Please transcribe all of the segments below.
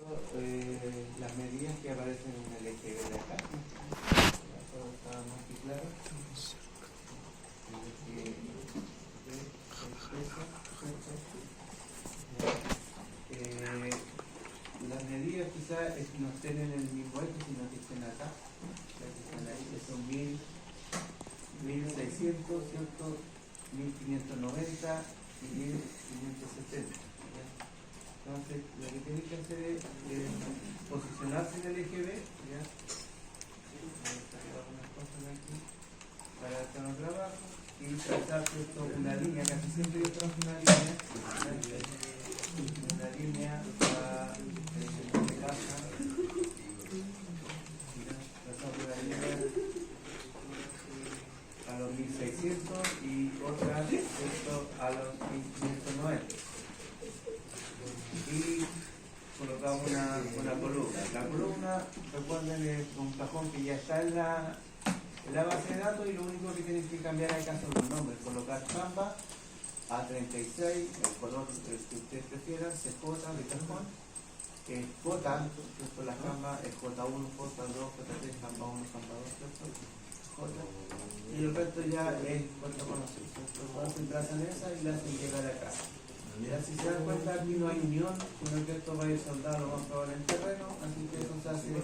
las medidas que aparecen en el eje de acá. Todo está más que claro. Las medidas quizás no estén en el mismo eje, sino que estén acá. Que están ahí, que son 1600, 1590 y 1570. Entonces, lo que tienen que hacer es posicionarse en el eje B, ¿ya? Voy a sacar algunas cosas de aquí para hacer un trabajo y trazar una línea, casi siempre yo trazo una línea que pasa, trazando una línea a los 1600 y otra a los 1590. Y colocamos una columna. La columna, recuerden, es un cajón que ya está en la base de datos y lo único que tienen que cambiar acá son los nombres. Colocar Canva, A36, el color que ustedes prefieran, CJ de cajón, J, esto la Canva es J1, J2, J3, Canva 1, Canva 2, J. Y el resto ya es J conocido. Entonces trazan esa y la hacen llegar acá. Ya, si se dan cuenta, aquí no hay unión, sino que esto va a ir soldado lo más probable en terreno, así que eso se hace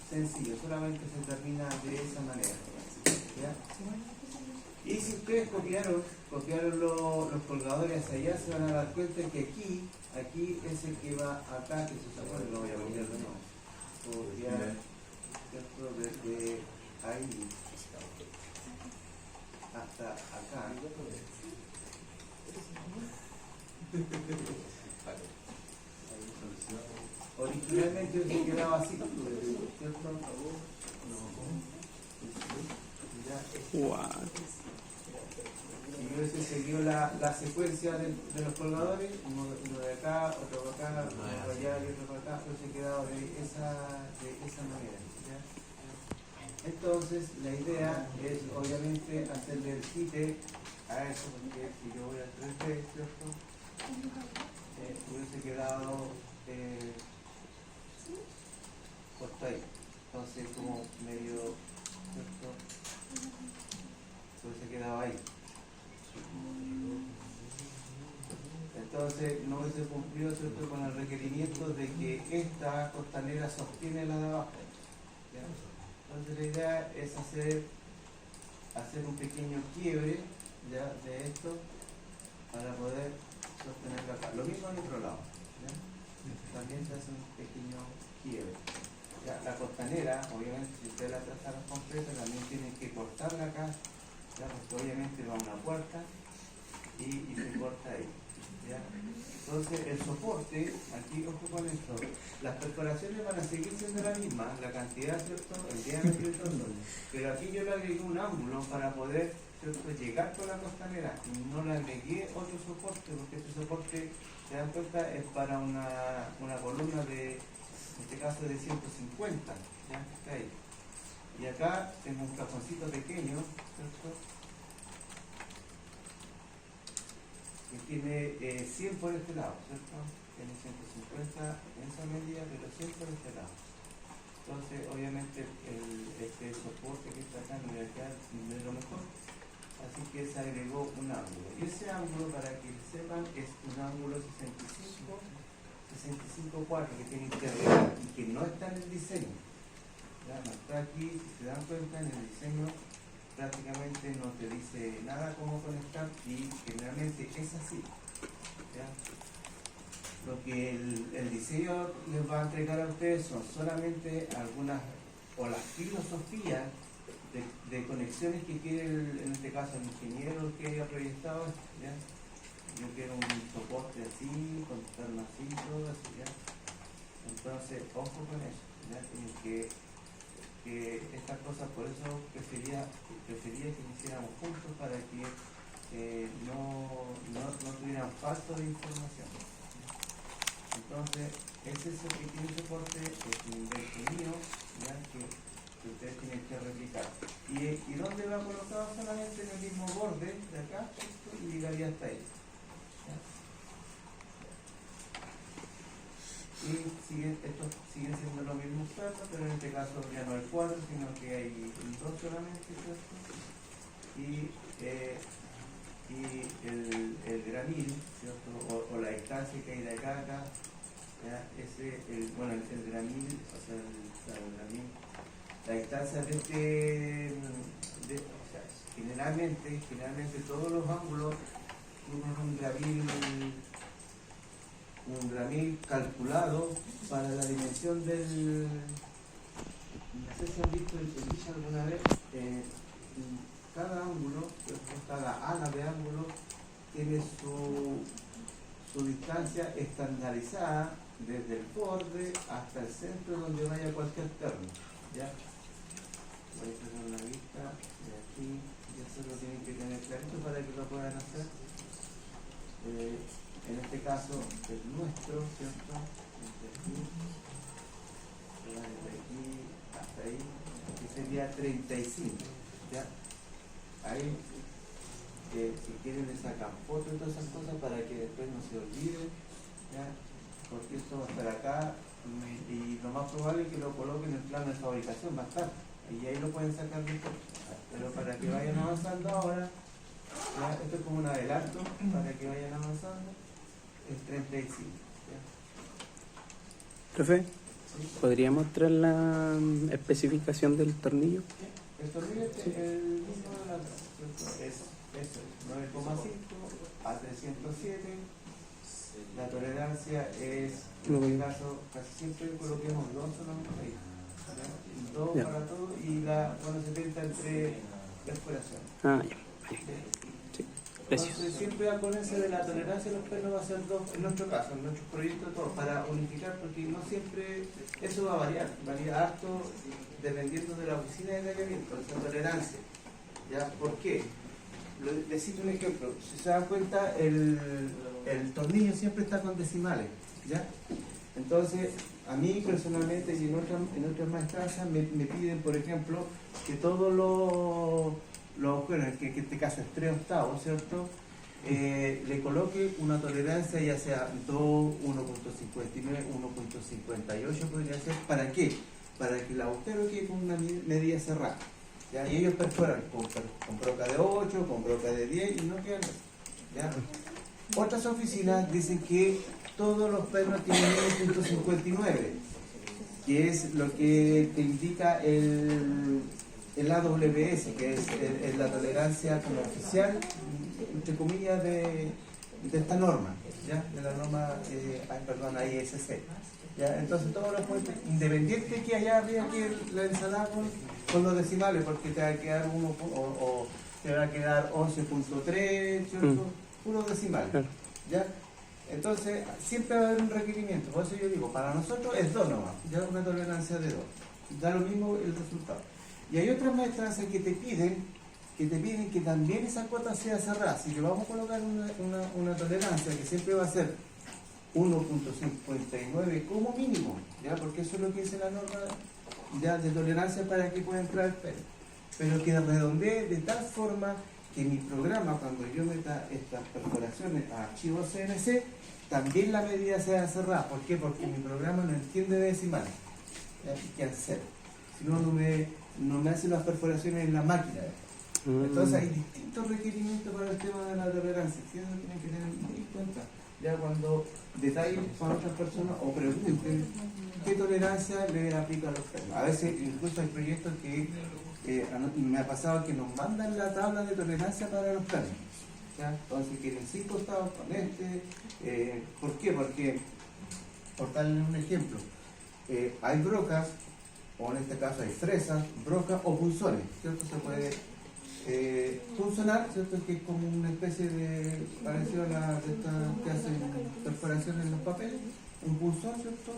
sencillo, solamente se termina de esa manera. ¿Ya? Y si ustedes copiaron los colgadores hacia allá, se van a dar cuenta que aquí es el que va acá, que se supone, lo voy a poner de nuevo. Copiar, ¿cierto? Desde ahí hasta acá. Originalmente se quedaba así, ¿cierto? Si yo hubiese seguido la secuencia de los colgadores, uno de acá, otro por acá, otro por allá y otro por acá, hubiese quedado de esa manera. ¿Ya? Entonces, la idea es obviamente hacerle el quite a eso, porque si yo voy al 3D, ¿cierto? Hubiese quedado puesto ahí, entonces como medio, ¿cierto? Hubiese quedado ahí, entonces no hubiese cumplido, ¿cierto?, con el requerimiento de que esta costanera sostiene la de abajo. ¿Ya? Entonces la idea es hacer un pequeño quiebre, ¿ya?, de esto para poder sostenerlo acá. Lo mismo en otro lado, ¿ya? También se hace un pequeño quiebre. Ya, la costanera, obviamente, si ustedes la trazaron completa, también tienen que cortarla acá, ¿ya? Porque obviamente va a una puerta y se corta ahí. ¿Ya? Entonces, el soporte, aquí ojo con esto, las perforaciones van a seguir siendo la misma, la cantidad, ¿cierto?, el diámetro y todo, pero aquí yo le agregué un ángulo para poder, ¿cierto?, llegar con la costanera y no le agregué otro soporte, porque este soporte, se dan cuenta, es para una columna de, en este caso, de 150, ¿ya? Está ahí. Y acá tengo un cajoncito pequeño, ¿cierto?, que tiene 100 por este lado, ¿cierto? Tiene 150 en esa medida, pero 100 por este lado. Entonces, obviamente, este soporte que está acá no le queda de lo mejor, así que se agregó un ángulo. Y ese ángulo, para que sepan, es un ángulo 65,4 que tiene que arreglar y que no está en el diseño. Ya no está aquí, si se dan cuenta, en el diseño prácticamente no te dice nada cómo conectar y generalmente es así. ¿Ya? Lo que el diseño les va a entregar a ustedes son solamente algunas, o las filosofías de conexiones que quiere, en este caso, el ingeniero que haya proyectado. ¿Ya? Yo quiero un soporte así, con terno así, todo así. ¿Ya? Entonces, ojo con eso. ¿Ya? Que estas cosas, por eso prefería que lo hiciéramos juntos para que no tuvieran falta de información. Entonces, ese es el pequeño soporte, es un invento mío, ¿ya?, que ustedes tienen que replicar. ¿Y dónde va colocado? Solamente en el mismo borde de acá, y llegaría hasta ahí. ¿Ya? y estos siguen siendo los mismos pernos, pero en este caso ya no hay 4, sino que hay 2 solamente, ¿cierto? Y el granil, ¿cierto? O la distancia que hay de acá a acá, ¿ya? El granil, o sea, el granil, la distancia de o sea, generalmente todos los ángulos tienen un granil calculado para la dimensión del... No sé si han visto el Villa alguna vez, cada ángulo, cada ala de ángulo tiene su distancia estandarizada desde el borde hasta el centro donde vaya cualquier terno, ¿ya? Voy a tener una vista de aquí, ya se lo tienen que tener clarito para que lo puedan hacer. En este caso el nuestro, ¿cierto? Desde aquí hasta ahí, que sería 35, ¿ya? Ahí, si quieren le sacan fotos y todas esas cosas para que después no se olviden, ¿ya? Porque esto va a estar acá y lo más probable es que lo coloquen en el plano de fabricación más tarde, y ahí lo pueden sacar después. Pero para que vayan avanzando ahora, ¿ya? Esto es como un adelanto para que vayan avanzando, es 35. ¿Ya? Profe, ¿Sí? ¿podría mostrar la especificación del tornillo? El tornillo es el mismo de la otra, ¿cierto? Es 9,5 a 307. La tolerancia es, en este caso, casi siempre coloquemos 2 solamente ahí. 2 para todo y se pinta entre perforaciones. Ah, ya. Sí, Entonces precios. siempre acuérdense de la tolerancia de los pernos, va a ser 2 en nuestro caso, en nuestros proyectos, todos, para unificar, porque no siempre eso va a variar, varía harto dependiendo de la oficina de tallamiento, esa tolerancia. ¿Ya? ¿Por qué? Les cito un ejemplo. Si se dan cuenta, el tornillo siempre está con decimales, ¿ya? Entonces, a mí personalmente y en otras maestranzas me piden, por ejemplo, que todos los agujeros, que en este caso es 3 octavos, ¿cierto? Le coloque una tolerancia ya sea 2, 1.59, 1.58 podría ser. ¿Para qué? Para que el agujero quede con una medida cerrada. ¿Ya? Y ellos perforan con broca de 8, con broca de 10 y no quedan así, ¿ya? Otras oficinas dicen que todos los pernos tienen 1.59, que es lo que te indica el AWS, que es la tolerancia como oficial, entre comillas, de esta norma, ¿ya? De la norma, ISC. ¿Ya? Entonces todos los puentes, independiente que allá arriba que la ensalada con los decimales, porque te va a quedar o te va a quedar 11.3, ¿cierto? Puros decimales, ¿ya? Entonces siempre va a haber un requerimiento, por eso yo digo, para nosotros es 2 nomás, ya una tolerancia de 2, da lo mismo el resultado. Y hay otras maestranzas que te piden que también esa cuota sea cerrada. Si le vamos a colocar una tolerancia que siempre va a ser 1.59 como mínimo, ¿ya? Porque eso es lo que dice la norma ya de tolerancia para que pueda entrar el pelo, pero que redondee de tal forma que mi programa, cuando yo meta estas perforaciones a archivos CNC, también la medida sea cerrada. ¿Por qué? Porque mi programa no entiende decimales, que hacer, si no, no me hace las perforaciones en la máquina. Entonces hay distintos requerimientos para el tema de la tolerancia, que eso tienen que tener muy en cuenta. Ya cuando detallen para otras personas o pregunten qué tolerancia le aplica a los pernos. A veces incluso hay proyectos que me ha pasado que nos mandan la tabla de tolerancia para los pernos. ¿Ya? Entonces quieren 5 octavos con este. ¿Por qué? Porque, por darle un ejemplo, hay brocas, o en este caso hay fresas, brocas o punzones, ¿cierto? Se puede punzonar, ¿cierto? Que es como una especie de parecido a la de estas que hacen perforaciones en los papeles, un punzón, ¿cierto?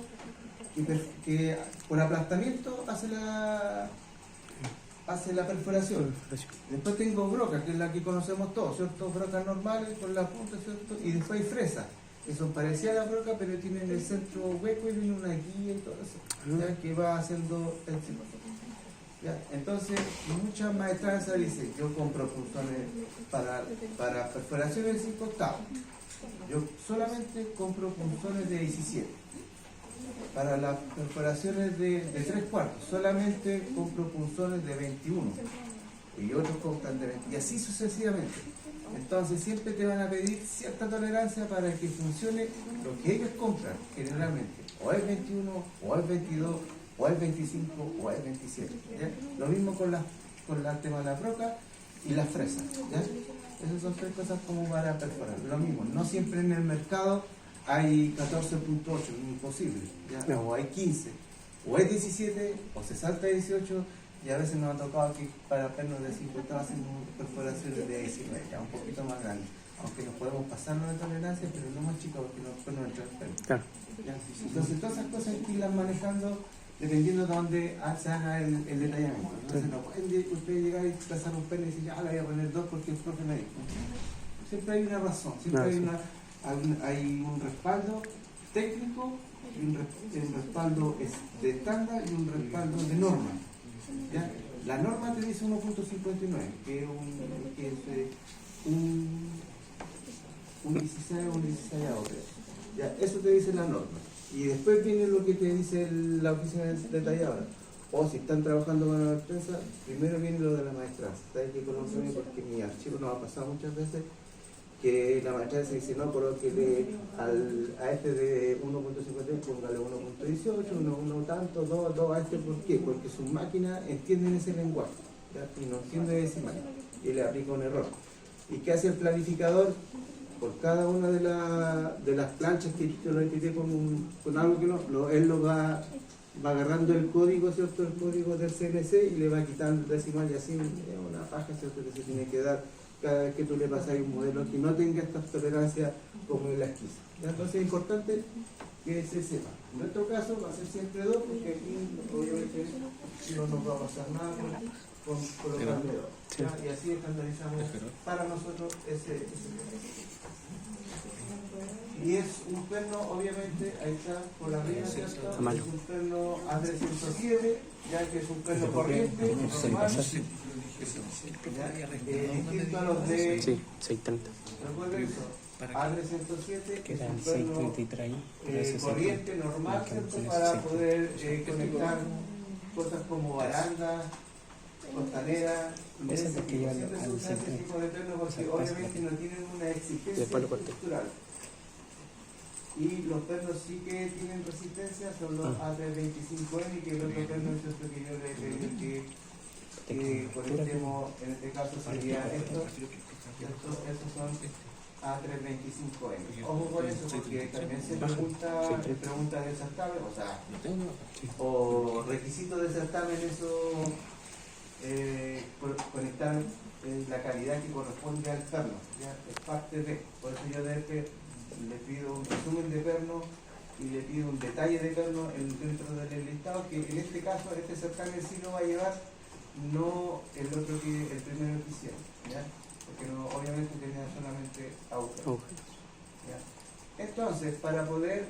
Que por aplastamiento hace la perforación. Después tengo broca, que es la que conocemos todos, ¿cierto? Brocas normales con la punta, ¿cierto? Y después hay fresas, que son parecidas a la broca, pero tienen el centro hueco y viene una guía y todo eso, ¿ya? Que va haciendo el círculo. ¿Ya? Entonces, muchas maestranzas dicen, yo compro punzones para perforaciones de 5 octavos. Yo solamente compro punzones de 17. Para las perforaciones de 3/4 solamente compro punzones de 21 y otros compran de 20 y así sucesivamente. Entonces siempre te van a pedir cierta tolerancia para que funcione lo que ellos compran generalmente. O es 21, o es 22, o es 25, o es 27. ¿Ya? Lo mismo con el tema de la roca y las fresas. ¿Ya? Esas son 3 cosas como para perforar. Lo mismo, no siempre en el mercado hay 14.8, es imposible. ¿Ya? No. O hay 15, o es 17, o se salta 18. Y a veces nos ha tocado que para pernos de 50 hacemos perforaciones de 19, ya un poquito más grandes. Aunque nos podemos pasarnos de tolerancia, pero no más chicos porque los pernos entran pernos. Claro. ¿Ya? Entonces todas esas cosas hay que irlas manejando dependiendo de dónde se haga el detallamiento. Entonces no pueden ustedes llegar y trazar un perno y decir, ya le voy a poner 2 porque el profe me dijo. Siempre hay una razón, siempre hay un respaldo técnico, y un respaldo de estándar y un respaldo de norma. ¿Ya? La norma te dice 1.59, que es un 16 o un 16 a otro. ¿Ya? Eso te dice la norma. Y después viene lo que te dice la oficina detalladora. O si están trabajando con la empresa, primero viene lo de la maestranza. ¿Sabes que conocerme? Porque en mi archivo nos ha pasado muchas veces que la maestranza dice, no, pero que a este de 1.51 póngale 1.18, uno tanto, 2 a este, ¿por qué? Porque sus máquinas entienden ese lenguaje, ¿ya? Y no entiende decimal, y le aplica un error. ¿Y qué hace el planificador? Por cada una de las planchas que yo lo etiqueté con algo que él lo va agarrando el código, ¿cierto? El código del CNC y le va quitando el decimal y así es una paja, ¿cierto? Que se tiene que dar cada vez que tú le pasas un modelo que no tenga estas tolerancias como en la esquiza. Entonces es importante que se sepa. En nuestro caso va a ser siempre 2 porque aquí obviamente no nos va a pasar nada con colocarle 2. Sí. Y así estandarizamos para nosotros ese. Y es un perno, obviamente, ahí está por la arriba, ¿cierto? Es un perno A307, ya que es un perno corriente, normal. Distinto a los de... Sí, 630. Recuerden eso, A307, Que es era un el perno 633. corriente, normal, ¿cierto? Para poder conectar cosas como barandas, costaneras. Ese es el que lleva Siempre se al usa ese tipo de perno porque obviamente no tienen una exigencia estructural. Y los pernos sí que tienen resistencia, son los A325M, que el otro perno es esto que yo le pedí que conectemos, en este caso sería esto, esos son A325M. Ojo con eso porque también se pregunta del certamen, o sea, o requisitos del certamen, eso, conectar la calidad que corresponde al perno, ¿ya? Es parte de, por eso yo le pido un resumen de perno y le pido un detalle de perno dentro del listado, que en este caso este certamen sí lo va a llevar, no el otro que el primero que hicieron, ¿ya? Porque no, obviamente tenía solamente agujeros. ¿Ya? Entonces, para poder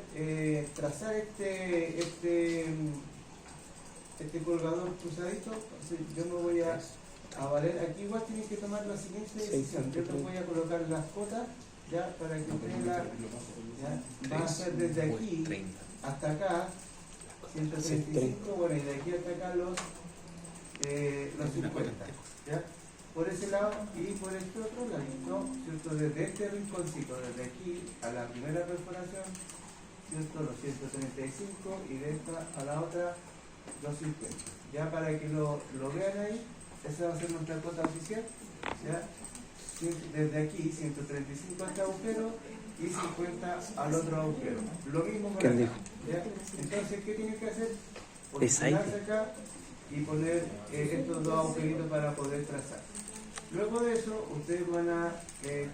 trazar este colgador cruzadito, yo me voy a valer, aquí igual tienen que tomar la siguiente decisión. Yo les voy a colocar las cotas, ya, para que ustedes va a ser desde aquí hasta acá 135, bueno, y de aquí hasta acá los 50, ¿ya? Por ese lado y por este otro lado, ¿cierto? Desde este rinconcito, desde aquí a la primera perforación, ¿cierto? Los 135 y de esta a la otra los 50. Ya para que lo vean ahí, esa va a ser nuestra cota oficial, ¿ya? Desde aquí 135 a este agujero y 50 al otro agujero. Lo mismo para acá, ¿ya? Entonces, ¿qué tienen que hacer? Posicionarse acá y poner estos dos agujeritos para poder trazar. Luego de eso, ustedes van a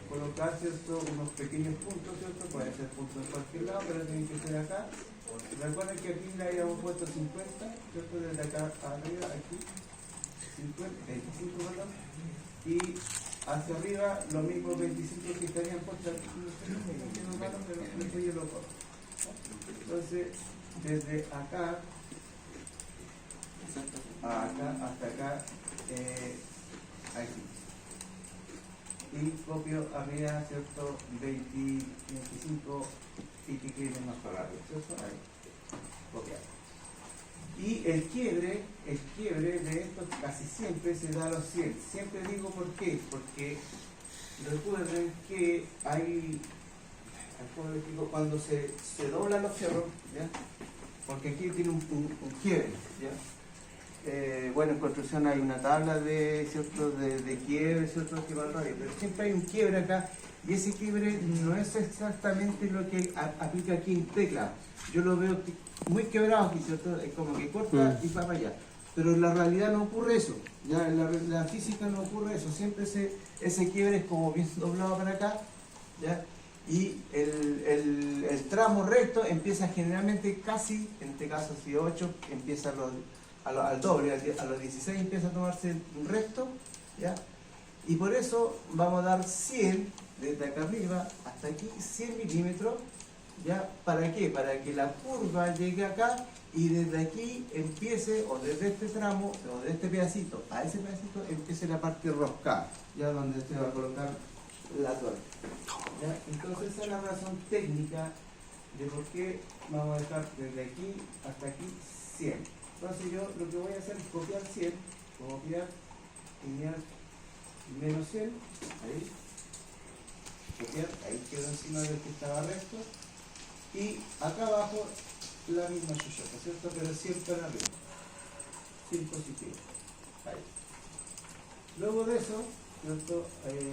colocar, ¿cierto? Unos pequeños puntos, ¿cierto? Pueden ser puntos en cualquier lado, pero tienen que ser acá. Recuerden que aquí le habíamos puesto 50, ¿cierto? Desde acá arriba, aquí, 50, 25, perdón. Y hacia arriba, los mismos 25 que estarían puestos aquí, pero eso yo lo corto. Entonces, desde acá, hasta acá, aquí. Y copio arriba, ¿cierto? 25 y que quede más para arriba, ¿cierto? Ahí. copiar. Y el quiebre de esto casi siempre se da a los 100. Siempre digo por qué, porque recuerden que hay, ¿cómo les digo? Cuando se doblan los fierros, ¿ya? Porque aquí tiene un quiebre, ¿ya? Bueno, en construcción hay una tabla de, ¿cierto? de quiebre, ¿cierto? Que va al radio, pero siempre hay un quiebre acá, y ese quiebre no es exactamente lo que aplica aquí en tecla. Yo lo veo muy quebrado aquí, ¿cierto? Es como que corta y va para allá. Pero en la realidad no ocurre eso, ya en la física no ocurre eso, siempre ese quiebre es como bien doblado para acá, ¿ya? Y el tramo recto empieza generalmente casi, en este caso si 8, empieza al doble, a los 16 empieza a tomarse un recto, ¿ya? Y por eso vamos a dar 100, desde acá arriba hasta aquí, 100 milímetros, ¿ya? ¿Para qué? Para que la curva llegue acá y desde aquí empiece, o desde este tramo, o de este pedacito a ese pedacito, empiece la parte roscada, ya donde se va a colocar la tuerca. ¿Ya? Entonces esa es la razón técnica de por qué vamos a dejar desde aquí hasta aquí 100. Entonces yo lo que voy a hacer es copiar 100, copiar, lineal, menos 100, ahí, copiar, ahí quedó encima del que estaba recto, y acá abajo la misma chuchota, ¿cierto? Pero 100 para arriba, 100 positivo, ahí. Luego de eso, ¿cierto?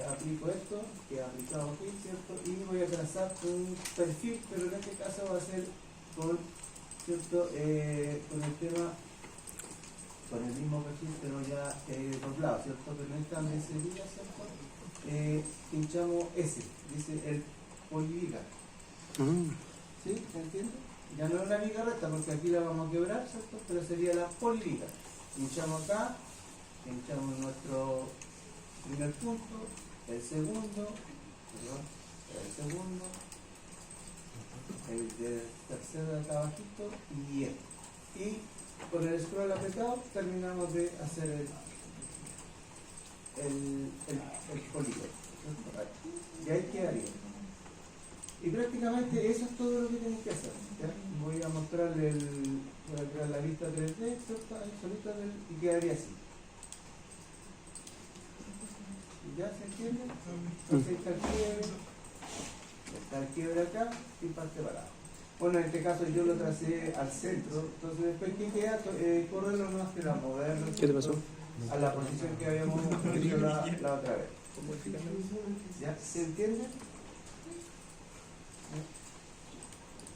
Aplico esto que he aplicado aquí, ¿cierto? Y voy a trazar un perfil, pero en este caso va a ser con, ¿cierto? Con el tema, con el mismo perfil, pero ya doblado, ¿cierto? Pero en esta mesería, ¿cierto? Pinchamos S, dice el poliviga. ¿Sí? ¿Se entiende? Ya no es una viga recta porque aquí la vamos a quebrar, ¿cierto? Pero sería la poliviga. Pinchamos acá, pinchamos nuestro primer punto, el segundo, el tercero de acá abajito y este. Y con el scroll apretado terminamos de hacer el polígono. Y ahí quedaría. Y prácticamente eso es todo lo que tienen que hacer. ¿Ya? Voy a mostrarle voy a crear la lista 3D, ¿cierto? Ahí solito y quedaría así. ¿Ya se entiende? Entonces está el quiebre acá y parte para abajo. Bueno, en este caso yo lo tracé al centro, entonces después que queda, correrlo más que la moverlo. ¿Qué te pasó? A la posición que habíamos hecho la otra vez. ¿Ya se entiende?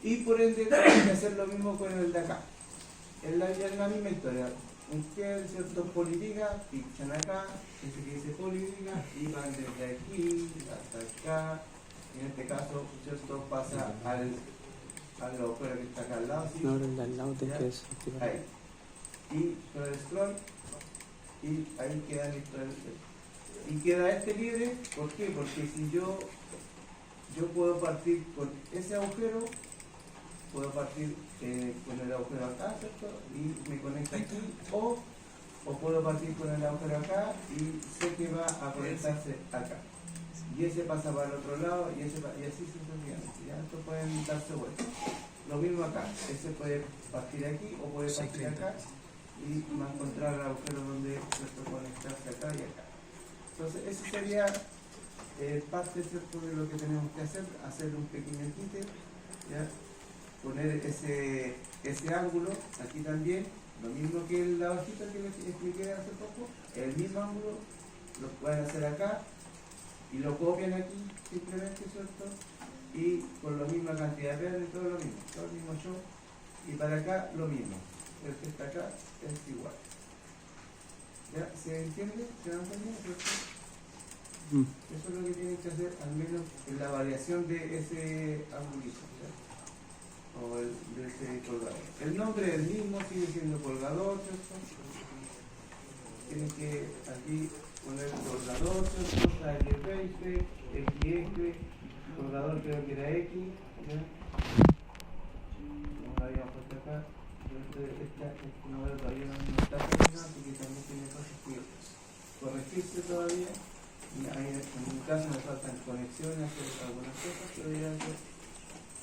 Y por ende tenemos que hacer lo mismo con el de acá. Es la misma historia. Un quiebre, ¿cierto? Poliviga, pinchan acá, ese que dice poliviga, y van desde aquí hasta acá. En este caso, ¿cierto? Pasa al agujero que está acá al lado. ¿Sí? No, el de al lado te que desactivar. Ahí. Y con el scroll, y ahí queda listo y queda este libre. ¿Por qué? Porque si yo puedo partir con ese agujero, puedo partir con el agujero acá, ¿cierto? Y me conecta aquí, o puedo partir con el agujero acá y sé que va a conectarse acá. Y ese pasa para el otro lado y así sucesivamente. ¿Ya? Esto pueden darse vuelta. Lo mismo acá, ese puede partir aquí o puede partir acá y va a encontrar el agujero donde ¿cierto? Conectarse acá y acá. Entonces, eso sería parte ¿cierto? De lo que tenemos que hacer un pequeño quite, ¿ya? Poner ese ángulo aquí también, lo mismo que la hojita que les expliqué hace poco, el mismo ángulo lo pueden hacer acá y lo copian aquí simplemente, ¿cierto? Y con la misma cantidad de verde, todo el mismo show, y para acá lo mismo, el que está acá es igual. ¿Ya? ¿Se entiende? ¿Se van entendiendo? Eso es lo que tienen que hacer, al menos en la variación de ese ángulo, ¿ya? O de ese colgador. El nombre es el mismo, sigue siendo colgador, ¿cierto? Tienen que aquí poner colgador, ¿cierto? X, colgador creo que era X, ¿ya? Como lo habíamos puesto acá, este modelo todavía no está terminado, así que también tiene cosas que corregirse todavía. Y ahí, en mi caso me faltan conexiones, hacer algunas cosas, pero ya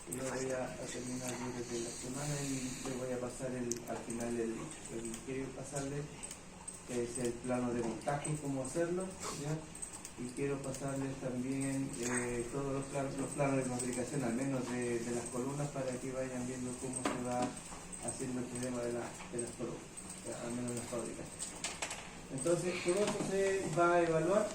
Yo voy a terminar desde la semana y le voy a pasar al final el que quiero pasarle, que es el plano de montaje, cómo hacerlo, ¿ya? Y quiero pasarles también todos los planos de fabricación, al menos de las columnas, para que vayan viendo cómo se va haciendo el tema de las columnas, ¿ya? Al menos las fabricaciones. Entonces, todo eso se va a evaluar